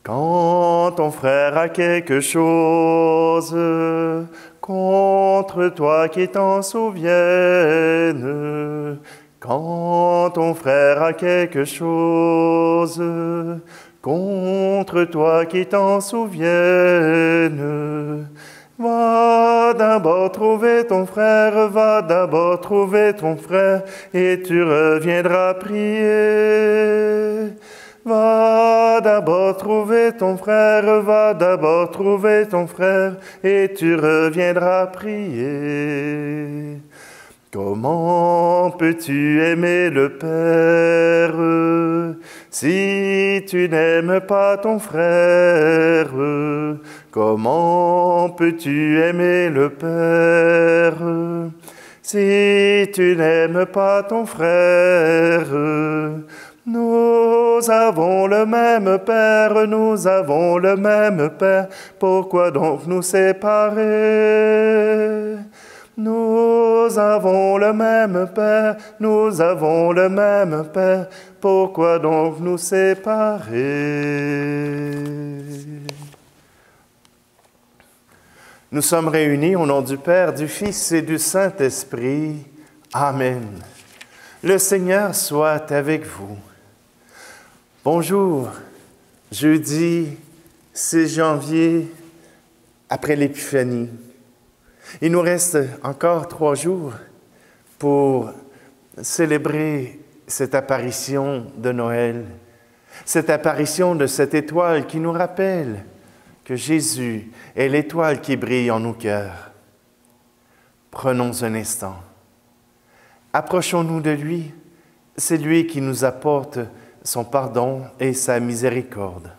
Quand ton frère a quelque chose contre toi qui t'en souvienne, quand ton frère a quelque chose contre toi qui t'en souvienne, va d'abord trouver ton frère, va d'abord trouver ton frère, et tu reviendras prier. Va d'abord trouver ton frère, va d'abord trouver ton frère, et tu reviendras prier. Comment peux-tu aimer le Père si tu n'aimes pas ton frère? Comment peux-tu aimer le Père si tu n'aimes pas ton frère? Nous avons le même Père, nous avons le même Père, pourquoi donc nous séparer? Nous avons le même Père, nous avons le même Père, pourquoi donc nous séparer? Nous sommes réunis au nom du Père, du Fils et du Saint-Esprit. Amen. Le Seigneur soit avec vous. Bonjour, jeudi 6 janvier, après l'Épiphanie. Il nous reste encore 3 jours pour célébrer cette apparition de Noël, cette apparition de cette étoile qui nous rappelle que Jésus est l'étoile qui brille en nos cœurs. Prenons un instant. Approchons-nous de lui. C'est lui qui nous apporte son pardon et sa miséricorde.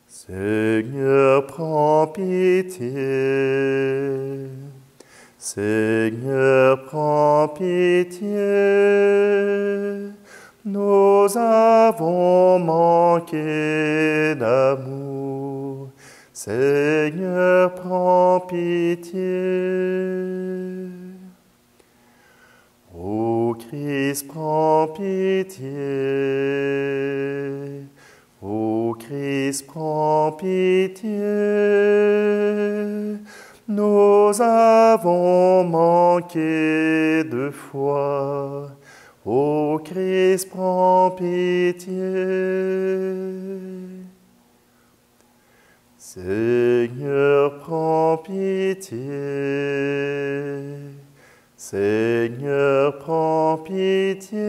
Seigneur, prends pitié. Seigneur, prends pitié. Nous avons manqué d'amour. Seigneur, prends pitié. Ô Christ, prends pitié. Ô Christ, prends pitié. Nous avons manqué de foi. Ô Christ, prends pitié. Seigneur, prends pitié. Seigneur, prends pitié.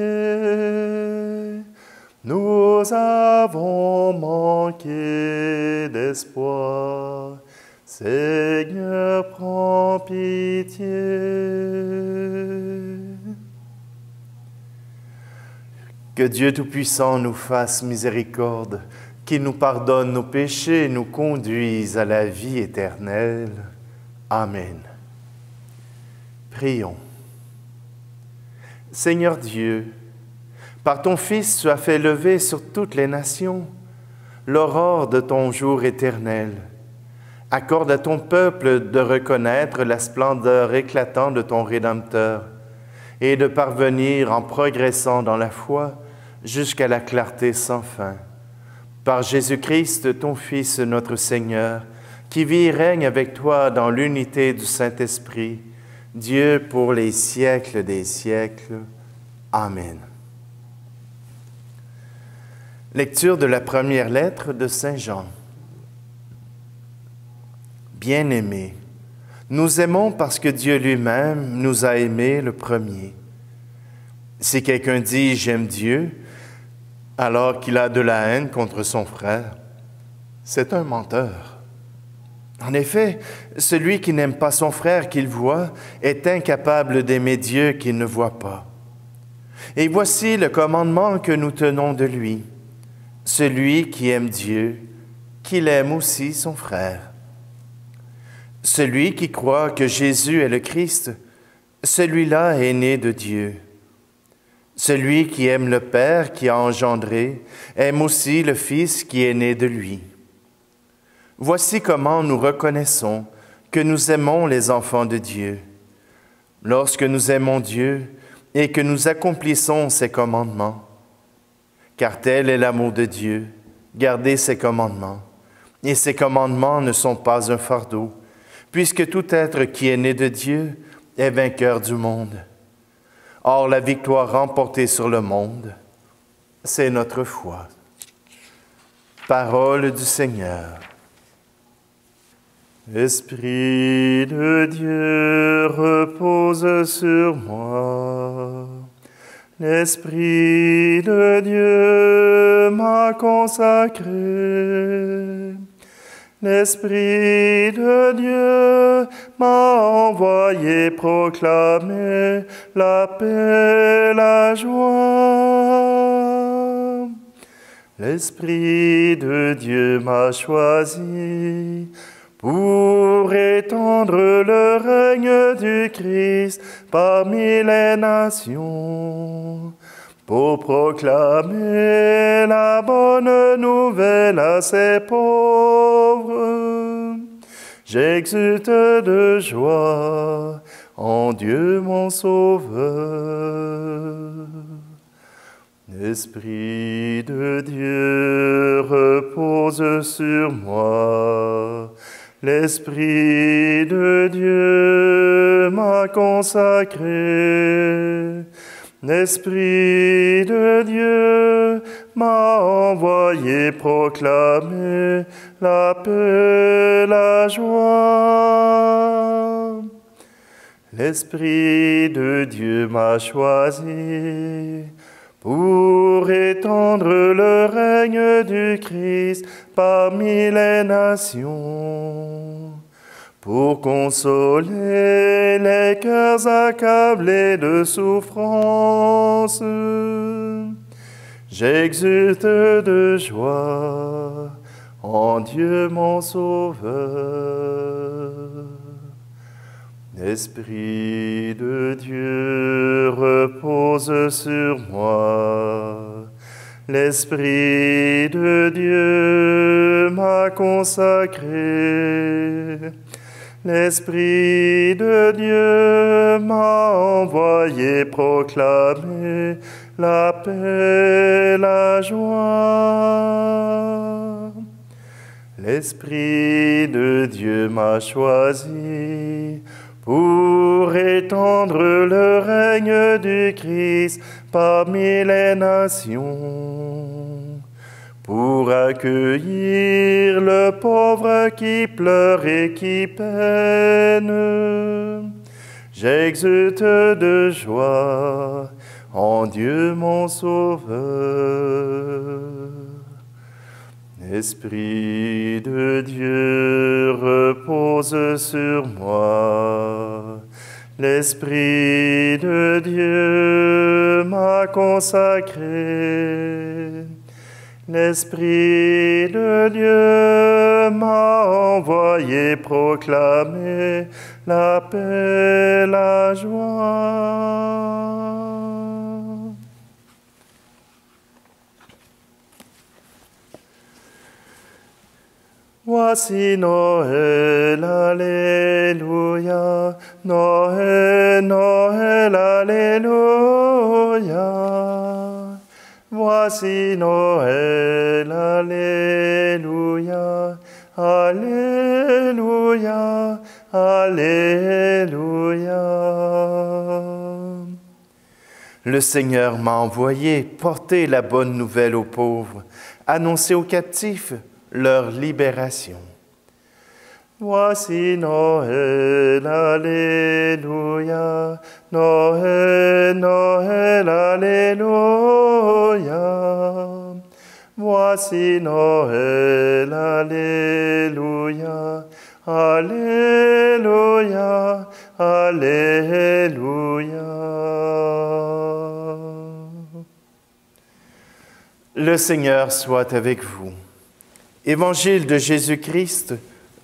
Nous avons manqué d'espoir. Seigneur, prends pitié. Que Dieu Tout-Puissant nous fasse miséricorde, qu'il nous pardonne nos péchés et nous conduise à la vie éternelle. Amen. Prions. Seigneur Dieu, par ton Fils, tu as fait lever sur toutes les nations l'aurore de ton jour éternel. Accorde à ton peuple de reconnaître la splendeur éclatante de ton Rédempteur et de parvenir en progressant dans la foi jusqu'à la clarté sans fin. Par Jésus-Christ, ton Fils, notre Seigneur, qui vit et règne avec toi dans l'unité du Saint-Esprit, Dieu pour les siècles des siècles. Amen. Lecture de la première lettre de Saint Jean. Bien-aimés, nous aimons parce que Dieu lui-même nous a aimés le premier. Si quelqu'un dit « j'aime Dieu », alors qu'il a de la haine contre son frère, c'est un menteur. En effet, celui qui n'aime pas son frère qu'il voit est incapable d'aimer Dieu qu'il ne voit pas. Et voici le commandement que nous tenons de lui. Celui qui aime Dieu, qu'il aime aussi son frère. Celui qui croit que Jésus est le Christ, celui-là est né de Dieu. Celui qui aime le Père qui a engendré, aime aussi le Fils qui est né de lui. Voici comment nous reconnaissons que nous aimons les enfants de Dieu. Lorsque nous aimons Dieu et que nous accomplissons ses commandements. Car tel est l'amour de Dieu, garder ses commandements. Et ses commandements ne sont pas un fardeau, puisque tout être qui est né de Dieu est vainqueur du monde. Or, la victoire remportée sur le monde, c'est notre foi. Parole du Seigneur. Esprit de Dieu repose sur moi. L'Esprit de Dieu m'a consacré. L'Esprit de Dieu m'a envoyé proclamer la paix, la joie. L'Esprit de Dieu m'a choisi pour étendre le règne du Christ parmi les nations, pour proclamer la bonne nouvelle à ses pauvres. J'exulte de joie en Dieu mon Sauveur. L'Esprit de Dieu repose sur moi. L'Esprit de Dieu m'a consacré. L'Esprit de Dieu m'a envoyé proclamer la paix, la joie. L'Esprit de Dieu m'a choisi pour étendre le règne du Christ parmi les nations, pour consoler les cœurs accablés de souffrance. J'exulte de joie en Dieu mon Sauveur. L'Esprit de Dieu repose sur moi. L'Esprit de Dieu m'a consacré. L'Esprit de Dieu m'a envoyé proclamer la paix, la joie. L'Esprit de Dieu m'a choisi pour étendre le règne du Christ parmi les nations, pour accueillir le pauvre qui pleure et qui peine. J'exulte de joie en Dieu mon Sauveur. L'Esprit de Dieu repose sur moi. L'Esprit de Dieu m'a consacré. L'Esprit de Dieu m'a envoyé proclamer la paix, la joie. Voici Noël, alléluia, Noël, Noël, alléluia. Voici Noël, alléluia, alléluia, alléluia. Le Seigneur m'a envoyé porter la bonne nouvelle aux pauvres, annoncer aux captifs leur libération. Voici Noël, alléluia, Noël, Noël, alléluia. Voici Noël, alléluia, alléluia, alléluia. Le Seigneur soit avec vous. Évangile de Jésus-Christ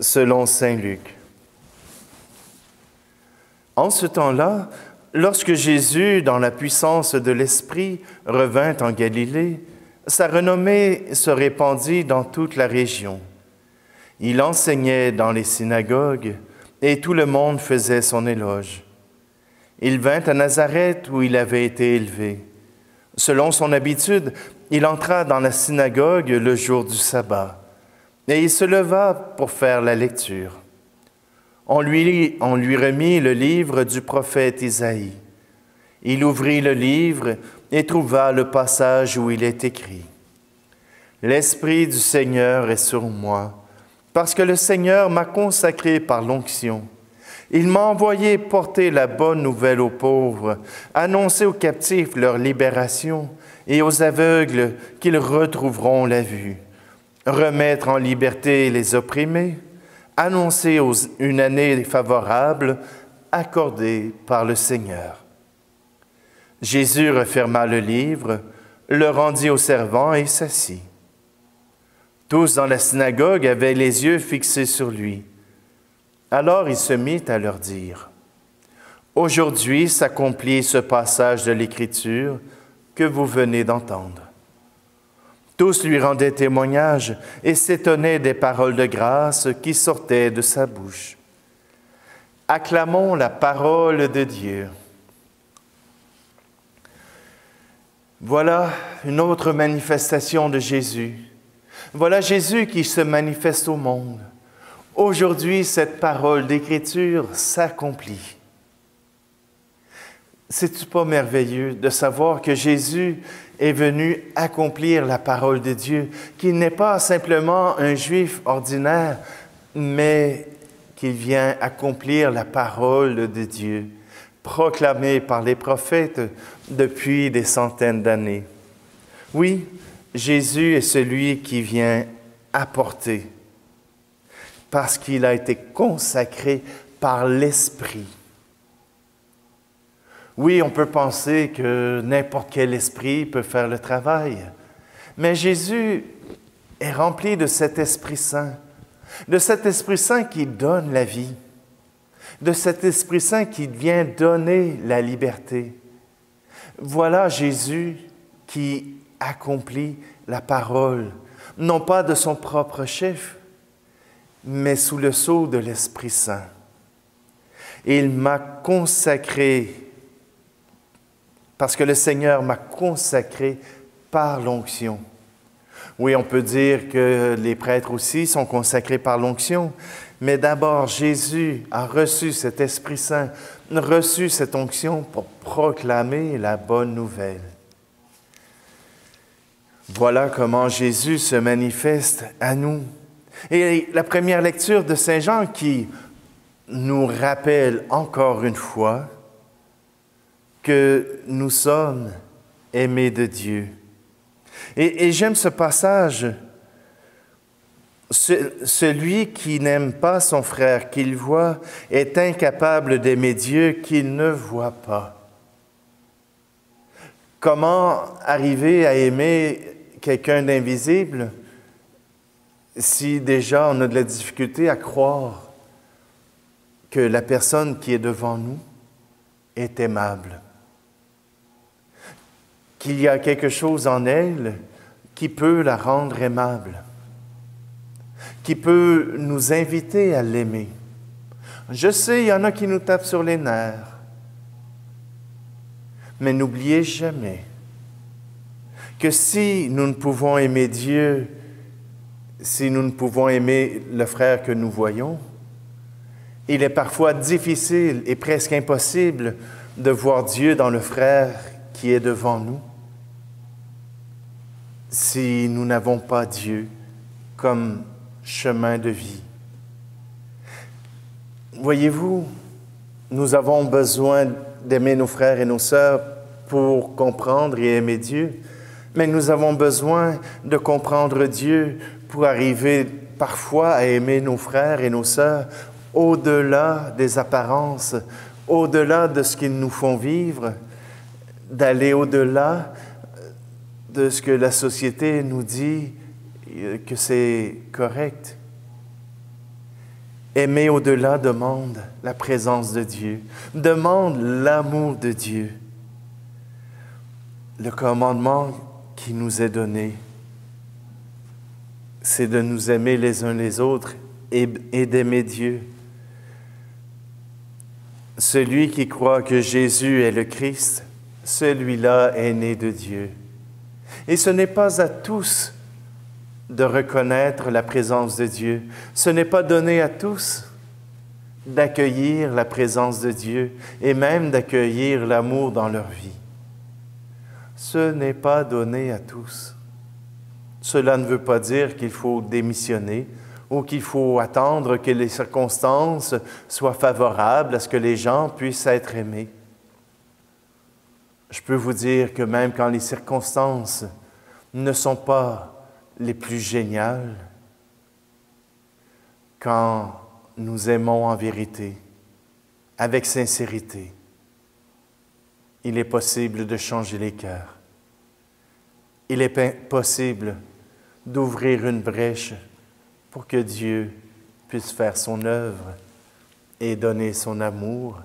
selon saint Luc. En ce temps-là, lorsque Jésus, dans la puissance de l'Esprit, revint en Galilée, sa renommée se répandit dans toute la région. Il enseignait dans les synagogues, et tout le monde faisait son éloge. Il vint à Nazareth où il avait été élevé. Selon son habitude, il entra dans la synagogue le jour du sabbat, et il se leva pour faire la lecture. On lui remit le livre du prophète Isaïe. Il ouvrit le livre et trouva le passage où il est écrit « L'Esprit du Seigneur est sur moi, parce que le Seigneur m'a consacré par l'onction. Il m'a envoyé porter la bonne nouvelle aux pauvres, annoncer aux captifs leur libération et aux aveugles qu'ils retrouveront la vue, remettre en liberté les opprimés, annoncer une année favorable accordée par le Seigneur. » Jésus referma le livre, le rendit aux servants et s'assit. Tous dans la synagogue avaient les yeux fixés sur lui. Alors il se mit à leur dire, « Aujourd'hui s'accomplit ce passage de l'Écriture que vous venez d'entendre. » Tous lui rendaient témoignage et s'étonnaient des paroles de grâce qui sortaient de sa bouche. Acclamons la parole de Dieu. Voilà une autre manifestation de Jésus. Voilà Jésus qui se manifeste au monde. Aujourd'hui, cette parole d'Écriture s'accomplit. C'est-tu pas merveilleux de savoir que Jésus est venu accomplir la parole de Dieu, qu'il n'est pas simplement un Juif ordinaire, mais qu'il vient accomplir la parole de Dieu, proclamée par les prophètes depuis des centaines d'années. Oui, Jésus est celui qui vient apporter, parce qu'il a été consacré par l'Esprit. Oui, on peut penser que n'importe quel esprit peut faire le travail, mais Jésus est rempli de cet Esprit Saint qui donne la vie, de cet Esprit Saint qui vient donner la liberté. Voilà Jésus qui accomplit la parole, non pas de son propre chef, mais sous le sceau de l'Esprit Saint. Il m'a consacré, parce que le Seigneur m'a consacré par l'onction. Oui, on peut dire que les prêtres aussi sont consacrés par l'onction, mais d'abord Jésus a reçu cet Esprit Saint, reçu cette onction pour proclamer la bonne nouvelle. Voilà comment Jésus se manifeste à nous. Et la première lecture de Saint Jean qui nous rappelle encore une fois que nous sommes aimés de Dieu. Et j'aime ce passage. Celui qui n'aime pas son frère qu'il voit est incapable d'aimer Dieu qu'il ne voit pas. Comment arriver à aimer quelqu'un d'invisible si déjà on a de la difficulté à croire que la personne qui est devant nous est aimable, qu'il y a quelque chose en elle qui peut la rendre aimable, qui peut nous inviter à l'aimer. Je sais, il y en a qui nous tapent sur les nerfs, mais n'oubliez jamais que si nous ne pouvons aimer Dieu, si nous ne pouvons aimer le frère que nous voyons, il est parfois difficile et presque impossible de voir Dieu dans le frère qui est devant nous si nous n'avons pas Dieu comme chemin de vie. Voyez-vous, nous avons besoin d'aimer nos frères et nos sœurs pour comprendre et aimer Dieu, mais nous avons besoin de comprendre Dieu pour arriver parfois à aimer nos frères et nos sœurs au-delà des apparences, au-delà de ce qu'ils nous font vivre, d'aller au-delà de ce que la société nous dit que c'est correct. Aimer au-delà demande la présence de Dieu, demande l'amour de Dieu. Le commandement qui nous est donné, c'est de nous aimer les uns les autres et d'aimer Dieu. Celui qui croit que Jésus est le Christ, celui-là est né de Dieu. Et ce n'est pas à tous de reconnaître la présence de Dieu. Ce n'est pas donné à tous d'accueillir la présence de Dieu et même d'accueillir l'amour dans leur vie. Ce n'est pas donné à tous. Cela ne veut pas dire qu'il faut démissionner ou qu'il faut attendre que les circonstances soient favorables à ce que les gens puissent être aimés. Je peux vous dire que même quand les circonstances ne sont pas les plus géniales, quand nous aimons en vérité, avec sincérité, il est possible de changer les cœurs. Il est possible d'ouvrir une brèche pour que Dieu puisse faire son œuvre et donner son amour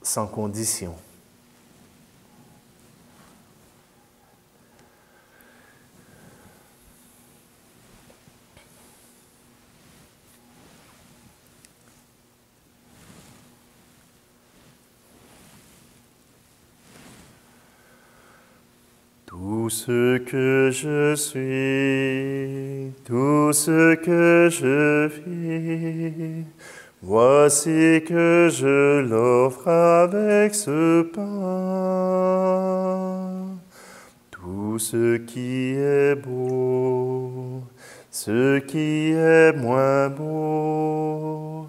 sans condition. Tout ce que je suis, tout ce que je vis, voici que je l'offre avec ce pain. Tout ce qui est beau, ce qui est moins beau,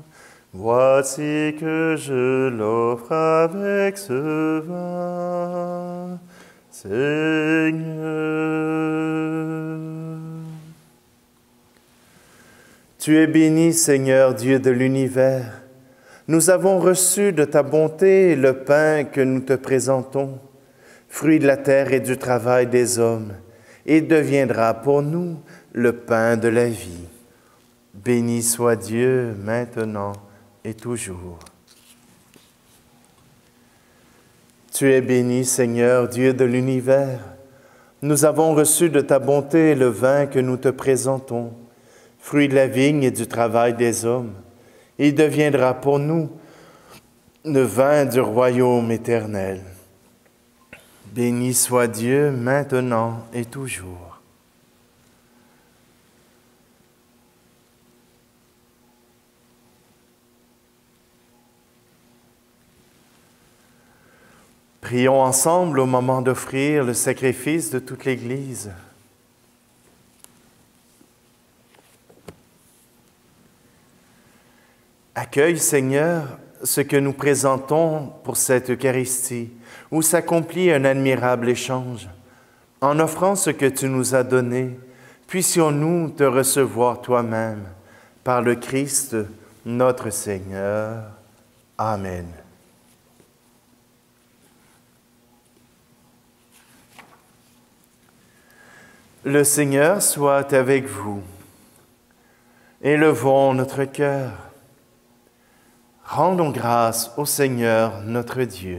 voici que je l'offre avec ce vin. Seigneur, tu es béni, Seigneur, Dieu de l'univers. Nous avons reçu de ta bonté le pain que nous te présentons, fruit de la terre et du travail des hommes, et deviendra pour nous le pain de la vie. Béni soit Dieu maintenant et toujours. Tu es béni, Seigneur, Dieu de l'univers. Nous avons reçu de ta bonté le vin que nous te présentons, fruit de la vigne et du travail des hommes. Il deviendra pour nous le vin du royaume éternel. Béni soit Dieu maintenant et toujours. Prions ensemble au moment d'offrir le sacrifice de toute l'Église. Accueille, Seigneur, ce que nous présentons pour cette Eucharistie, où s'accomplit un admirable échange. En offrant ce que tu nous as donné, puissions-nous te recevoir toi-même, par le Christ, notre Seigneur. Amen. Le Seigneur soit avec vous. Élevons notre cœur. Rendons grâce au Seigneur notre Dieu.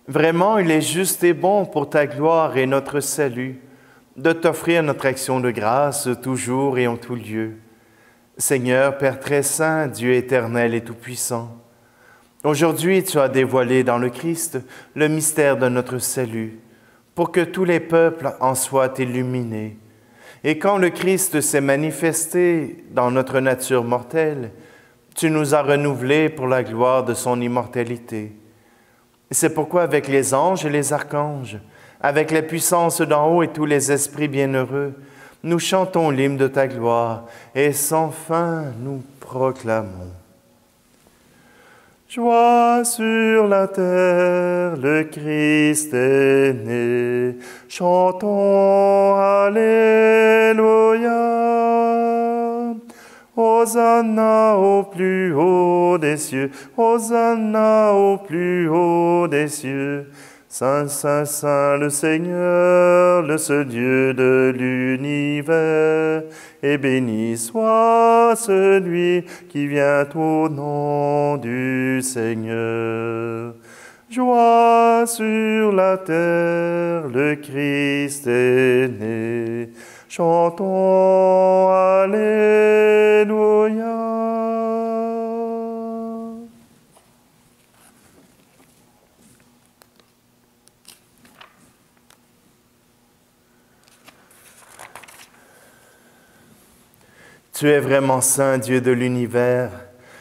Vraiment, il est juste et bon pour ta gloire et notre salut de t'offrir notre action de grâce toujours et en tout lieu. Seigneur, Père très saint, Dieu éternel et tout-puissant, aujourd'hui tu as dévoilé dans le Christ le mystère de notre salut, pour que tous les peuples en soient illuminés. Et quand le Christ s'est manifesté dans notre nature mortelle, tu nous as renouvelés pour la gloire de son immortalité. C'est pourquoi avec les anges et les archanges, avec la puissance d'en haut et tous les esprits bienheureux, nous chantons l'hymne de ta gloire et sans fin nous proclamons. Joie sur la terre, le Christ est né. Chantons Alléluia. Hosanna au plus haut des cieux, Hosanna au plus haut des cieux. Saint, Saint, Saint, le Seigneur, le seul Dieu de l'univers, et béni soit celui qui vient au nom du Seigneur. Joie sur la terre, le Christ est né. Chantons Alléluia. Tu es vraiment saint, Dieu de l'univers,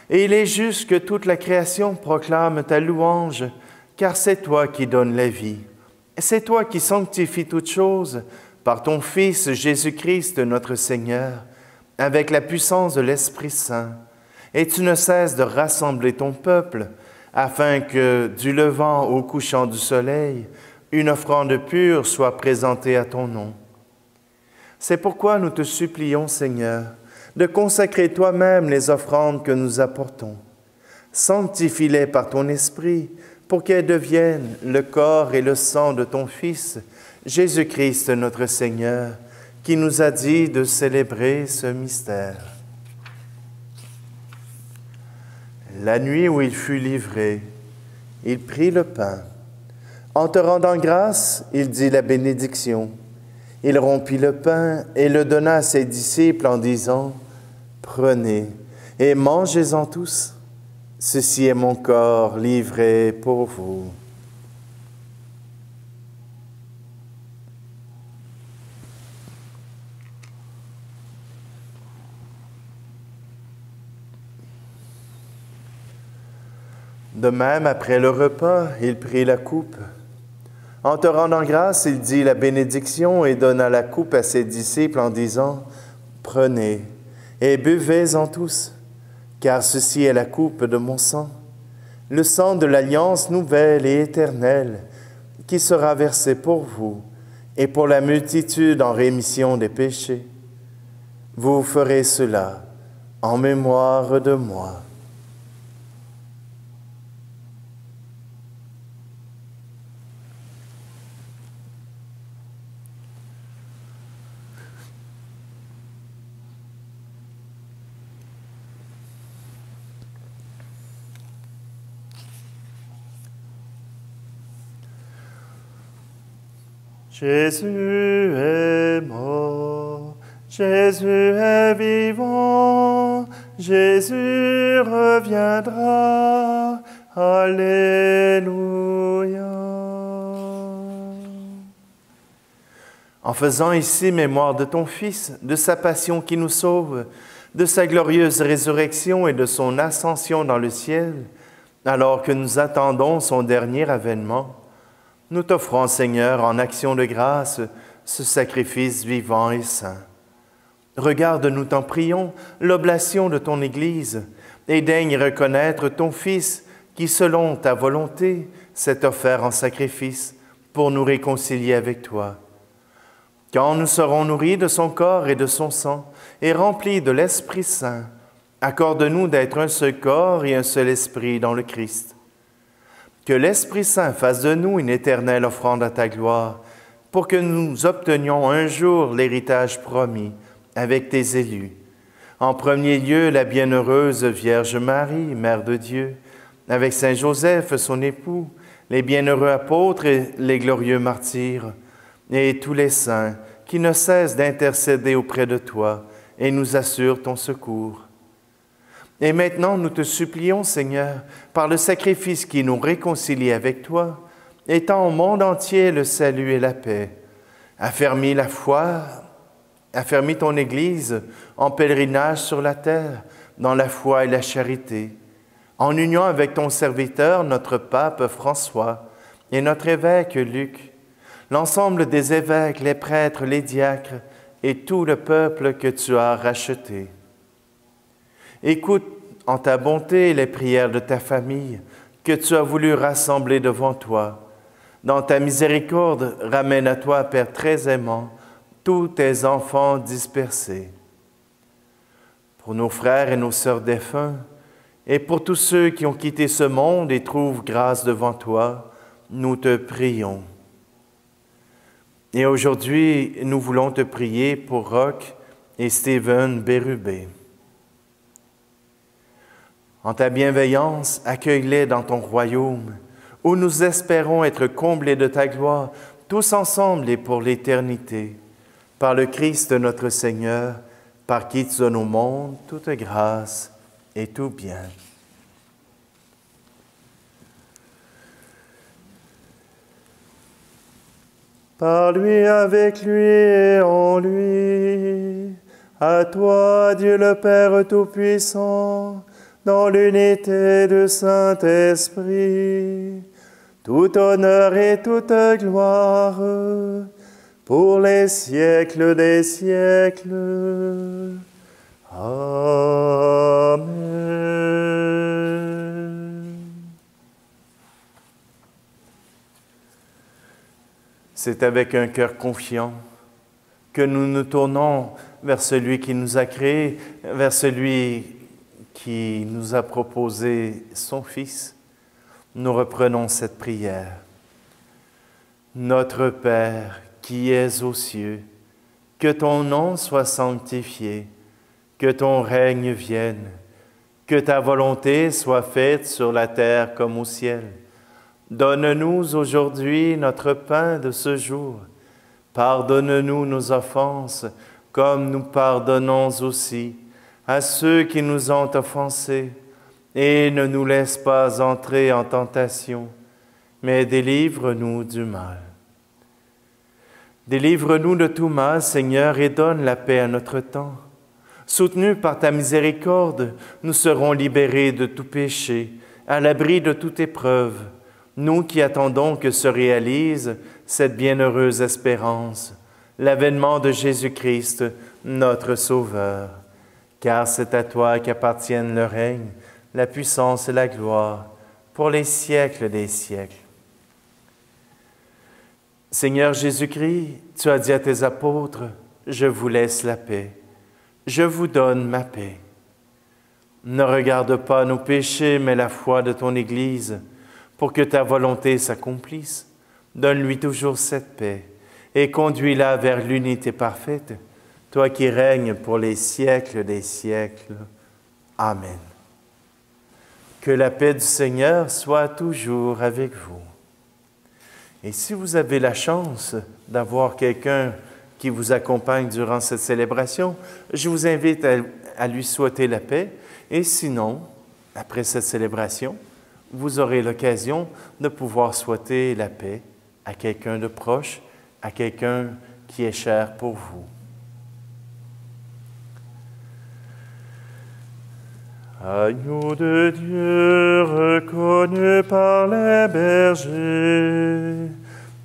et il est juste que toute la création proclame ta louange, car c'est toi qui donnes la vie. C'est toi qui sanctifies toutes choses par ton Fils Jésus-Christ notre Seigneur, avec la puissance de l'Esprit Saint. Et tu ne cesses de rassembler ton peuple, afin que, du levant au couchant du soleil, une offrande pure soit présentée à ton nom. C'est pourquoi nous te supplions, Seigneur, de consacrer toi-même les offrandes que nous apportons. Sanctifie-les par ton Esprit, pour qu'elles deviennent le corps et le sang de ton Fils, Jésus-Christ notre Seigneur, qui nous a dit de célébrer ce mystère. La nuit où il fut livré, il prit le pain. En te rendant grâce, il dit la bénédiction. Il rompit le pain et le donna à ses disciples en disant, « Prenez et mangez-en tous. Ceci est mon corps livré pour vous. » De même, après le repas, il prit la coupe. En te rendant grâce, il dit la bénédiction et donna la coupe à ses disciples en disant, « Prenez et buvez-en tous, car ceci est la coupe de mon sang, le sang de l'alliance nouvelle et éternelle, qui sera versé pour vous et pour la multitude en rémission des péchés. Vous ferez cela en mémoire de moi. » Jésus est mort, Jésus est vivant, Jésus reviendra, Alléluia. En faisant ici mémoire de ton Fils, de sa passion qui nous sauve, de sa glorieuse résurrection et de son ascension dans le ciel, alors que nous attendons son dernier avènement, nous t'offrons, Seigneur, en action de grâce, ce sacrifice vivant et saint. Regarde, nous t'en prions, l'oblation de ton Église, et daigne reconnaître ton Fils qui, selon ta volonté, s'est offert en sacrifice pour nous réconcilier avec toi. Quand nous serons nourris de son corps et de son sang, et remplis de l'Esprit Saint, accorde-nous d'être un seul corps et un seul esprit dans le Christ. Que l'Esprit Saint fasse de nous une éternelle offrande à ta gloire, pour que nous obtenions un jour l'héritage promis avec tes élus. En premier lieu, la bienheureuse Vierge Marie, Mère de Dieu, avec Saint Joseph, son époux, les bienheureux apôtres et les glorieux martyrs, et tous les saints qui ne cessent d'intercéder auprès de toi et nous assurent ton secours. Et maintenant, nous te supplions, Seigneur, par le sacrifice qui nous réconcilie avec toi, étends au monde entier le salut et la paix. Affermis la foi, affermis ton Église en pèlerinage sur la terre, dans la foi et la charité, en union avec ton serviteur, notre pape François, et notre évêque Luc, l'ensemble des évêques, les prêtres, les diacres, et tout le peuple que tu as racheté. Écoute en ta bonté les prières de ta famille que tu as voulu rassembler devant toi. Dans ta miséricorde, ramène à toi, Père très aimant, tous tes enfants dispersés. Pour nos frères et nos sœurs défunts, et pour tous ceux qui ont quitté ce monde et trouvent grâce devant toi, nous te prions. Et aujourd'hui, nous voulons te prier pour Roch et Stephen Bérubé. En ta bienveillance, accueille-les dans ton royaume, où nous espérons être comblés de ta gloire, tous ensemble et pour l'éternité, par le Christ notre Seigneur, par qui tu donnes au monde toute grâce et tout bien. Par lui, avec lui et en lui, À toi, Dieu le Père Tout-Puissant, dans l'unité du Saint-Esprit, tout honneur et toute gloire, pour les siècles des siècles. Amen. C'est avec un cœur confiant que nous nous tournons vers celui qui nous a créés, vers celui qui nous a proposé son Fils. Nous reprenons cette prière. Notre Père, qui es aux cieux, que ton nom soit sanctifié, que ton règne vienne, que ta volonté soit faite sur la terre comme au ciel. Donne-nous aujourd'hui notre pain de ce jour. Pardonne-nous nos offenses, comme nous pardonnons aussi à ceux qui nous ont offensés. Et ne nous laisse pas entrer en tentation, mais délivre-nous du mal. Délivre-nous de tout mal, Seigneur, et donne la paix à notre temps. Soutenus par ta miséricorde, nous serons libérés de tout péché, à l'abri de toute épreuve, nous qui attendons que se réalise cette bienheureuse espérance, l'avènement de Jésus-Christ, notre Sauveur. Car c'est à toi qu'appartiennent le règne, la puissance et la gloire, pour les siècles des siècles. Seigneur Jésus-Christ, tu as dit à tes apôtres, « Je vous laisse la paix, je vous donne ma paix. » Ne regarde pas nos péchés, mais la foi de ton Église, pour que ta volonté s'accomplisse. Donne-lui toujours cette paix et conduis-la vers l'unité parfaite, toi qui règnes pour les siècles des siècles. Amen. Que la paix du Seigneur soit toujours avec vous. Et si vous avez la chance d'avoir quelqu'un qui vous accompagne durant cette célébration, je vous invite à lui souhaiter la paix. Et sinon, après cette célébration, vous aurez l'occasion de pouvoir souhaiter la paix à quelqu'un de proche, à quelqu'un qui est cher pour vous. Agneau de Dieu, reconnu par les bergers,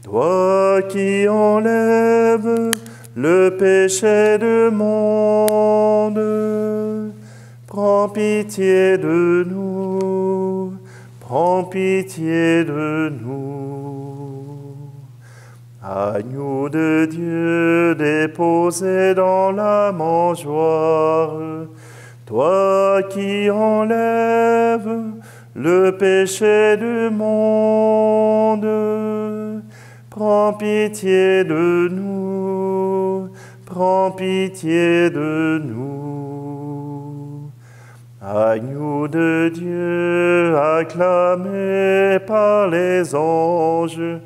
toi qui enlèves le péché du monde, prends pitié de nous, prends pitié de nous. Agneau de Dieu, déposé dans la mangeoire, toi qui enlèves le péché du monde, prends pitié de nous, prends pitié de nous. Agneau de Dieu, acclamé par les anges,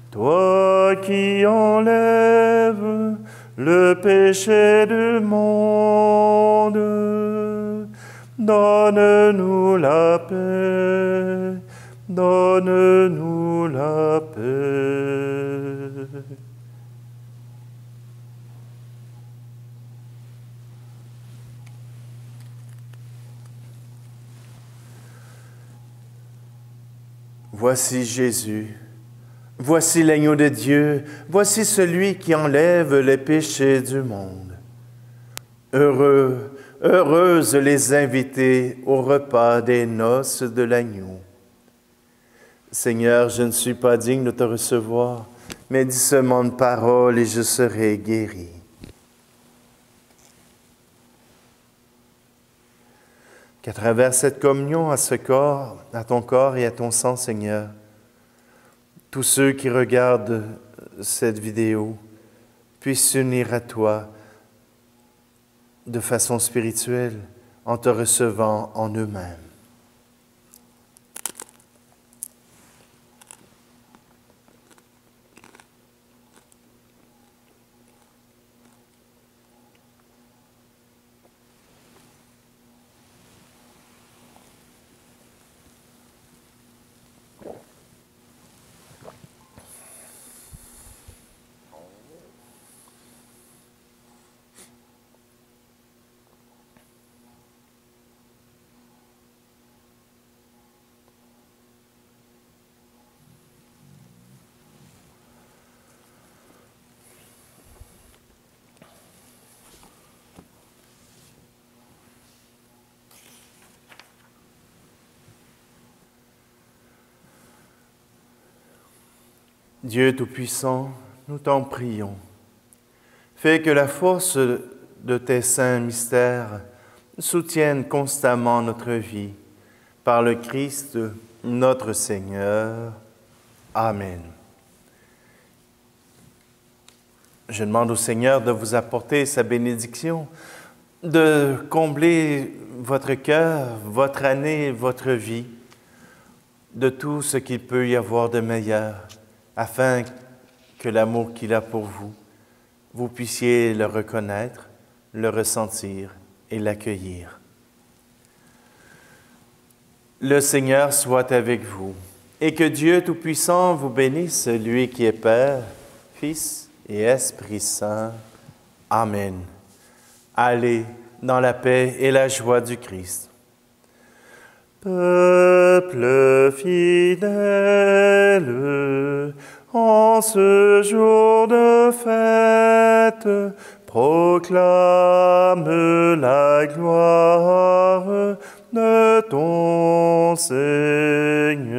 toi qui enlèves le péché du monde, donne-nous la paix, donne-nous la paix. Voici Jésus, voici l'agneau de Dieu, voici celui qui enlève les péchés du monde. Heureux, heureuses les invités au repas des noces de l'agneau. Seigneur, je ne suis pas digne de te recevoir, mais dis seulement une parole et je serai guéri. Qu'à travers cette communion à ce corps, à ton corps et à ton sang, Seigneur, tous ceux qui regardent cette vidéo puissent s'unir à toi de façon spirituelle en te recevant en eux-mêmes. Dieu Tout-Puissant, nous t'en prions. Fais que la force de tes saints mystères soutienne constamment notre vie. Par le Christ, notre Seigneur. Amen. Je demande au Seigneur de vous apporter sa bénédiction, de combler votre cœur, votre année, votre vie, de tout ce qu'il peut y avoir de meilleur, afin que l'amour qu'il a pour vous, vous puissiez le reconnaître, le ressentir et l'accueillir. Le Seigneur soit avec vous, et que Dieu Tout-Puissant vous bénisse, lui qui est Père, Fils et Esprit Saint. Amen. Allez dans la paix et la joie du Christ. Peuple fidèle, en ce jour de fête, proclame la gloire de ton Seigneur.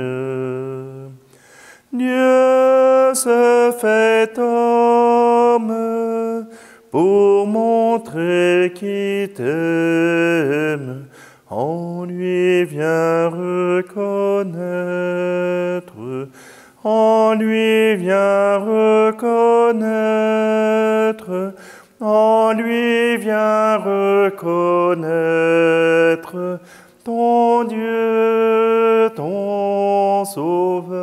Dieu se fait homme pour montrer qu'il t'aime. On lui vient reconnaître, on lui vient reconnaître, on lui vient reconnaître ton Dieu, ton Sauveur.